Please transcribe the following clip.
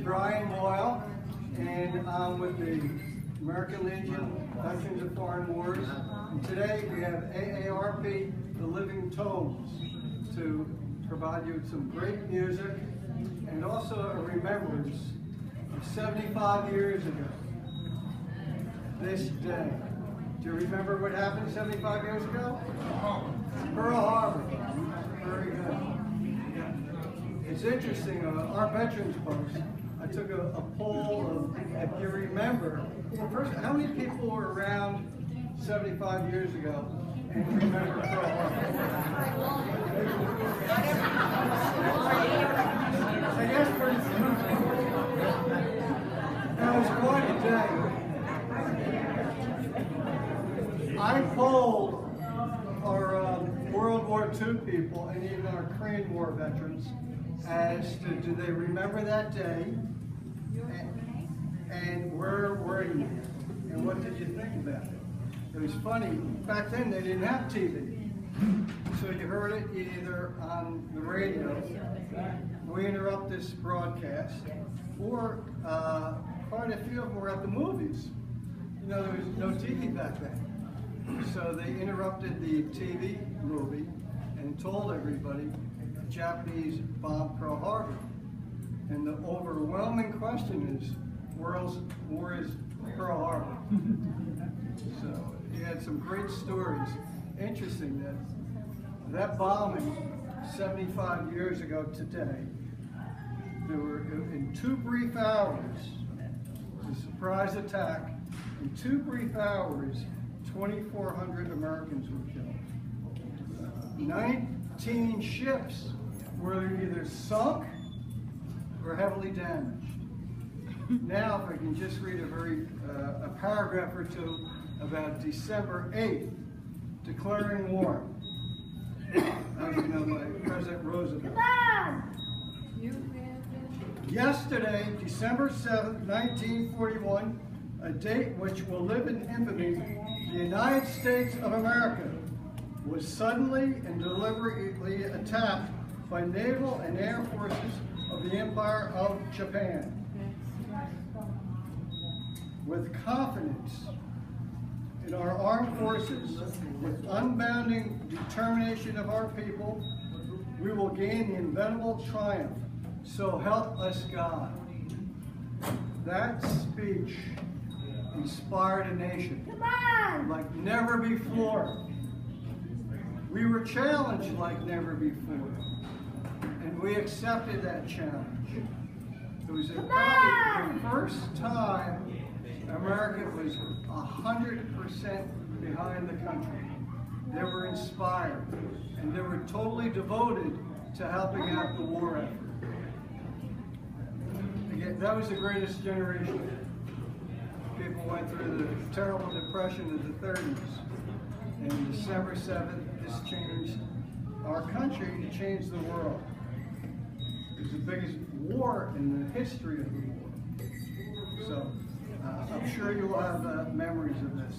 Brian Boyle, and I'm with the American Legion Veterans of Foreign Wars. And today we have AARP, the Livingtones, to provide you with some great music and also a remembrance of 75 years ago, this day. Do you remember what happened 75 years ago? Pearl Harbor. Very good. Yeah. It's interesting, our veterans post, I took a poll of, if you remember, well, first, how many people were around 75 years ago and remember Pearl Harbor? I guess pretty few. That was quite a day. I polled our World War II people and even our Korean War veterans as to do they remember that day and where were you and what did you think about it? It was funny, back then they didn't have TV, so you heard it either on the radio, we interrupt this broadcast, or quite a few of them were at the movies. You know, there was no TV back then. So they interrupted the TV movie and told everybody the Japanese bombed Pearl Harbor. And the overwhelming question is, where is Pearl Harbor? So he had some great stories. Interesting that bombing 75 years ago today, there were in 2 brief hours, the surprise attack, in 2 brief hours, 2,400 Americans were killed. 19 ships were either sunk or heavily damaged. Now, if I can just read a paragraph or two about December 8th, declaring war. As you know, by President Roosevelt. Yesterday, December 7th, 1941, a date which will live in infamy, the United States of America was suddenly and deliberately attacked by naval and air forces of the Empire of Japan. With confidence in our armed forces, with unbounding determination of our people, we will gain the inevitable triumph. So help us God. That speech inspired a nation like never before. We were challenged like never before, and we accepted that challenge. It was probably the first time America was 100% behind the country. They were inspired, and they were totally devoted to helping out the war effort. Again, that was the greatest generation. People went through the terrible depression of the 30s. And December 7th, this changed our country, it changed the world. It was the biggest war in the history of the war. So I'm sure you'll have memories of this.